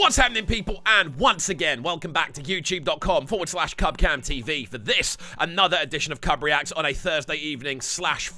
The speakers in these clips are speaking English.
What's happening, people? And once again, welcome back to youtube.com/CubCamTV for this, another edition of Cub Reacts on a Thursday evening /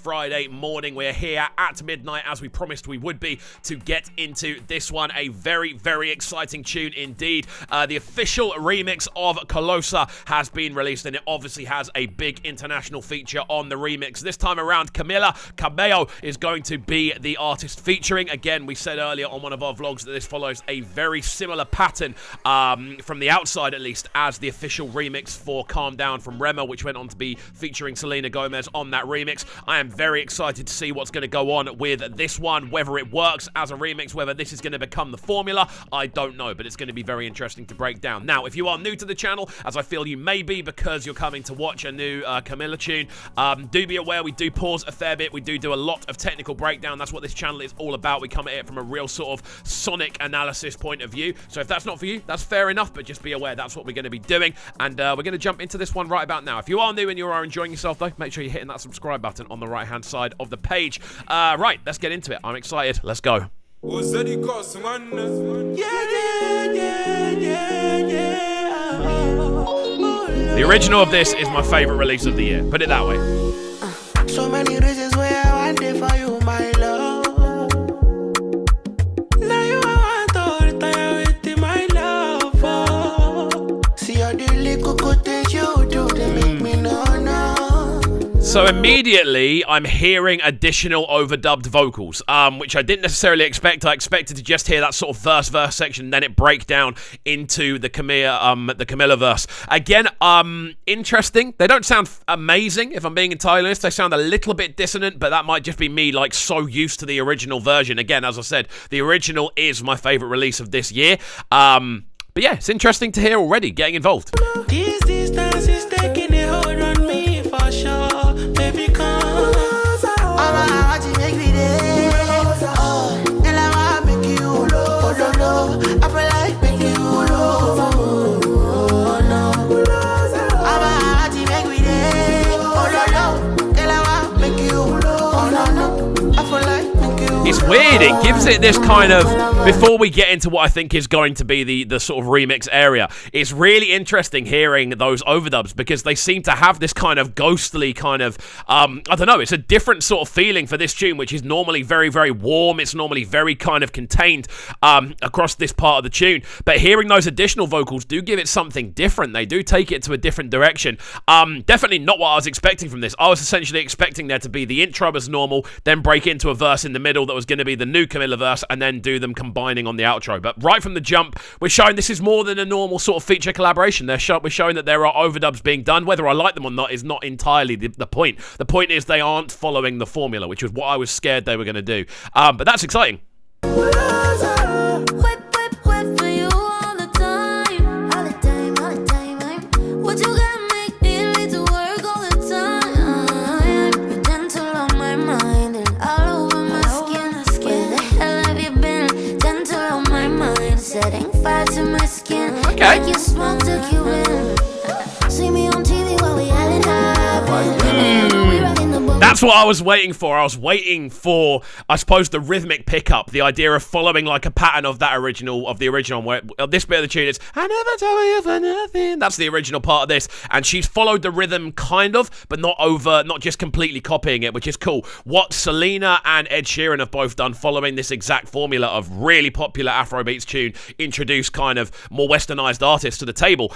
Friday morning. We're here at midnight, as we promised we would be, to get into this one. A very, very exciting tune indeed. The official remix of Colosa has been released, and it obviously has a big international feature on the remix. This time around, Camila Cabello is going to be the artist featuring. Again, we said earlier on one of our vlogs that this follows a very similar pattern, from the outside at least, as the official remix for Calm Down from Rema, which went on to be featuring Selena Gomez on that remix. I am very excited to see what's going to go on with this one, whether it works as a remix, whether this is going to become the formula, I don't know, but it's going to be very interesting to break down. Now, if you are new to the channel, as I feel you may be because you're coming to watch a new Camila tune, do be aware we do pause a fair bit. We do a lot of technical breakdown. That's what this channel is all about. We come at it from a real sort of sonic analysis point of view. So if that's not for you, that's fair enough, but just be aware that's what we're going to be doing. And we're going to jump into this one right about now. If you are new and you are enjoying yourself, though, make sure you're hitting that subscribe button on the right-hand side of the page. Right, let's get into it. I'm excited. Let's go. The original of this is my favorite release of the year. Put it that way. So many reasons why I want it for you, my love. Now you want to retire with my love. See all the little good things you do, they make me know. So immediately, I'm hearing additional overdubbed vocals, which I didn't necessarily expect. I expected to just hear that sort of verse section, then it break down into the Camila verse. Again, interesting. They don't sound amazing, if I'm being entirely honest. They sound a little bit dissonant, but that might just be me, like, so used to the original version. Again, as I said, the original is my favorite release of this year. But yeah, it's interesting to hear already, getting involved. This distance is taking a hold on me for sure. Baby, come. I feel like making you It's weird, it gives it this kind of, before we get into what I think is going to be the sort of remix area, it's really interesting hearing those overdubs because they seem to have this kind of ghostly kind of, I don't know, it's a different sort of feeling for this tune, which is normally very, very warm, it's normally very kind of contained across this part of the tune, but hearing those additional vocals do give it something different. They do take it to a different direction. Definitely not what I was expecting from this. I was essentially expecting there to be the intro as normal, then break into a verse in the middle that was going to be the new Camila verse, and then do them combining on the outro. But right from the jump, we're showing this is more than a normal sort of feature collaboration. We're showing that there are overdubs being done. Whether I like them or not is not entirely the point. The point is they aren't following the formula, which was what I was scared they were going to do. But that's exciting. Setting fire to my skin. Okay. Like you smoke to Cuban. See me on TV while we island high. That's what I was waiting for. I was waiting for, I suppose, the rhythmic pickup, the idea of following like a pattern of the original, where this bit of the tune is, I never tell you for nothing. That's the original part of this, and she's followed the rhythm kind of, but not just completely copying it, which is cool. What Selena and Ed Sheeran have both done, following this exact formula of really popular Afrobeats tune, introduce kind of more westernized artists to the table.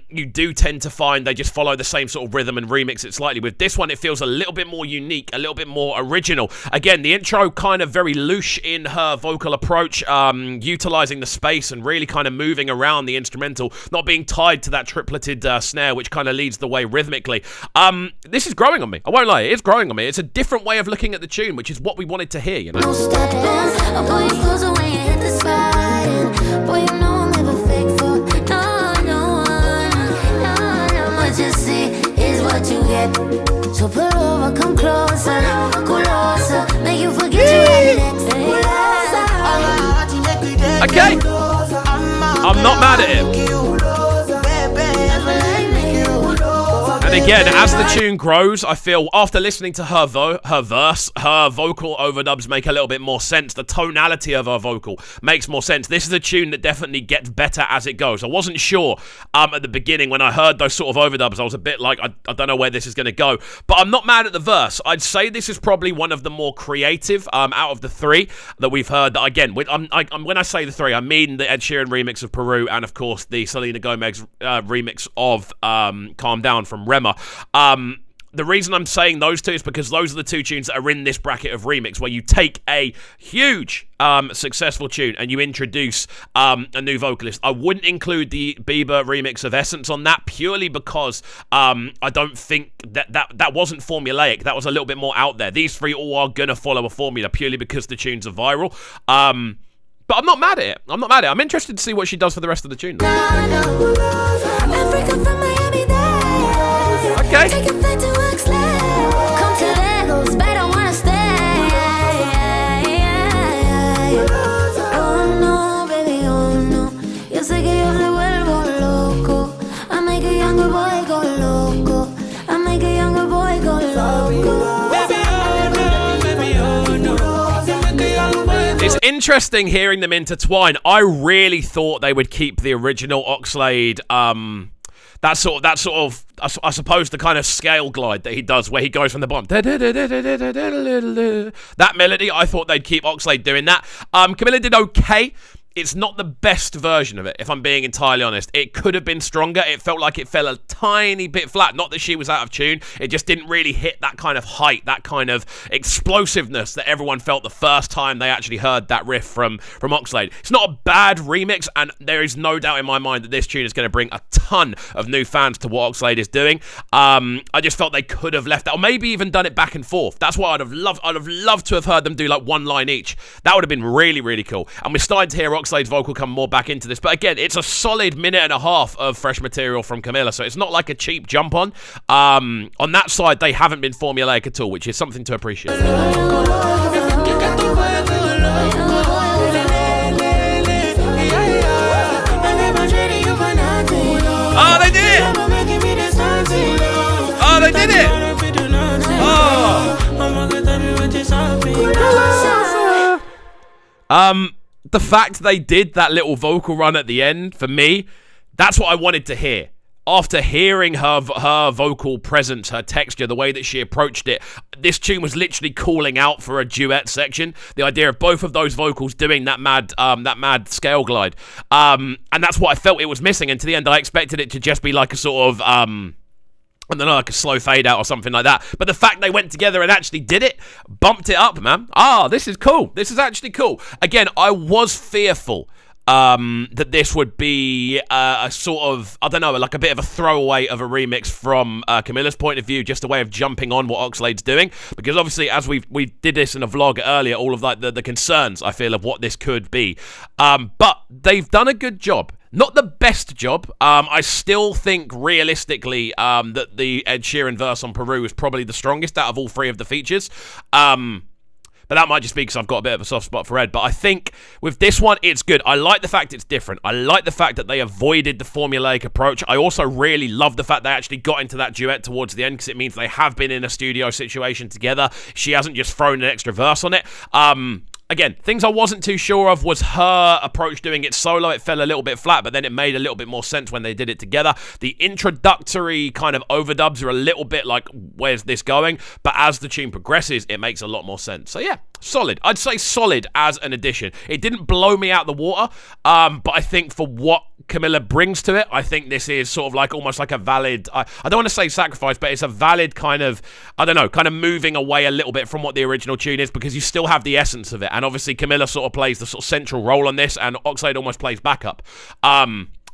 You do tend to find they just follow the same sort of rhythm and remix it slightly. With this one, it feels a little bit more unique, a little bit more original. Again, the intro kind of very loose in her vocal approach, utilizing the space and really kind of moving around the instrumental, not being tied to that tripleted snare, which kind of leads the way rhythmically. This is growing on me. I won't lie, it's growing on me. It's a different way of looking at the tune, which is what we wanted to hear, you know? So pull over, come closer, closer, make you forget you had next. Okay, I'm not mad at it. And again, as the tune grows, I feel after listening to her verse, her vocal overdubs make a little bit more sense. The tonality of her vocal makes more sense. This is a tune that definitely gets better as it goes. I wasn't sure at the beginning when I heard those sort of overdubs. I was a bit like, I don't know where this is going to go. But I'm not mad at the verse. I'd say this is probably one of the more creative out of the three that we've heard. That again, when I say the three, I mean the Ed Sheeran remix of Peru and, of course, the Selena Gomez remix of Calm Down from Rema. The reason I'm saying those two is because those are the two tunes that are in this bracket of remix, where you take a huge successful tune and you introduce a new vocalist. I wouldn't include the Bieber remix of Essence on that, purely because I don't think that wasn't formulaic. That was a little bit more out there. These three all are going to follow a formula purely because the tunes are viral. But I'm not mad at it. I'm interested to see what she does for the rest of the tune. Africa from Miami Dade. Okay. Take it back to Oxlade. Come to Lagos, but I wanna stay. Oh no, baby, oh no. Yo sé que yo me vuelvo loco. I make a younger boy go loco. I make a younger boy go loco. It's interesting hearing them intertwine. I really thought they would keep the original Oxlade, that sort of, I suppose, the kind of scale glide that he does where he goes from the bottom. That melody, I thought they'd keep Oxlade doing that. Camila did okay. It's not the best version of it, if I'm being entirely honest. It could have been stronger. It felt like it fell a tiny bit flat. Not that she was out of tune. It just didn't really hit that kind of height, that kind of explosiveness that everyone felt the first time they actually heard that riff from Oxlade. It's not a bad remix, and there is no doubt in my mind that this tune is going to bring a ton of new fans to what Oxlade is doing. I just felt they could have left that, or maybe even done it back and forth. That's what I'd have loved. I'd have loved to have heard them do like one line each. That would have been really, really cool. And we're starting to hear Oxlade's vocal come more back into this, but again, it's a solid minute and a half of fresh material from Camila, so it's not like a cheap jump on. On that side, they haven't been formulaic at all, which is something to appreciate. Oh, they did it! Oh, they did it! Oh. The fact they did that little vocal run at the end, for me, that's what I wanted to hear. After hearing her vocal presence, her texture, the way that she approached it, this tune was literally calling out for a duet section. The idea of both of those vocals doing that mad scale glide. And that's what I felt it was missing. And to the end, I expected it to just be like a sort of... I don't know, like a slow fade out or something like that. But the fact they went together and actually did it, bumped it up, man. This is cool. This is actually cool. Again, I was fearful that this would be a sort of, I don't know, like a bit of a throwaway of a remix from Camila's point of view, just a way of jumping on what Oxlade's doing. Because obviously, as we did this in a vlog earlier, all of like the concerns, I feel, of what this could be. But they've done a good job. Not the best job. I still think, realistically, that the Ed Sheeran verse on Peru is probably the strongest out of all three of the features. But that might just be because I've got a bit of a soft spot for Ed. But I think with this one, it's good. I like the fact it's different. I like the fact that they avoided the formulaic approach. I also really love the fact they actually got into that duet towards the end, because it means they have been in a studio situation together. She hasn't just thrown an extra verse on it. Again, things I wasn't too sure of was her approach doing it solo. It fell a little bit flat, but then it made a little bit more sense when they did it together. The introductory kind of overdubs are a little bit like, where's this going? But as the tune progresses, it makes a lot more sense. So yeah, solid. I'd say solid as an addition. It didn't blow me out the water, but I think for what Camila brings to it, I think this is sort of like almost like a valid, I don't want to say sacrifice, but it's a valid kind of, I don't know, kind of moving away a little bit from what the original tune is, because you still have the essence of it. And obviously Camila sort of plays the sort of central role on this, and Oxlade almost plays backup.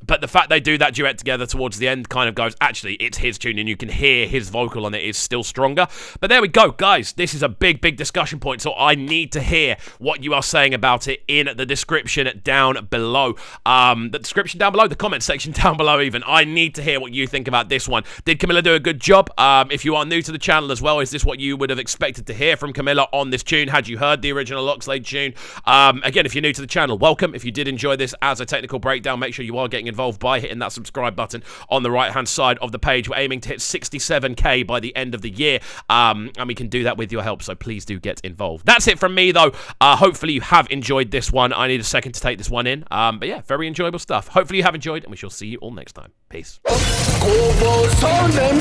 But the fact they do that duet together towards the end kind of goes, actually, it's his tune, and you can hear his vocal on it is still stronger. But there we go, guys. This is a big, big discussion point, so I need to hear what you are saying about it in the description down below. The description down below, the comment section down below even. I need to hear what you think about this one. Did Camila do a good job? If you are new to the channel as well, is this what you would have expected to hear from Camila on this tune? Had you heard the original Oxlade tune? Again, if you're new to the channel, welcome. If you did enjoy this as a technical breakdown, make sure you are getting involved by hitting that subscribe button on the right-hand side of the page. We're aiming to hit 67k by the end of the year, and we can do that with your help, so please do get involved. That's it from me, though. Hopefully you have enjoyed this one. I need a second to take this one in. But yeah, very enjoyable stuff. Hopefully you have enjoyed, and we shall see you all next time. Peace.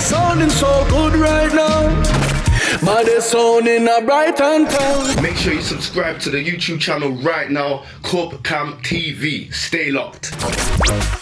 Sounding so good right now. But they're sounding a bright and town. Make sure you subscribe to the YouTube channel right now, CUBREACTS TV. Stay locked.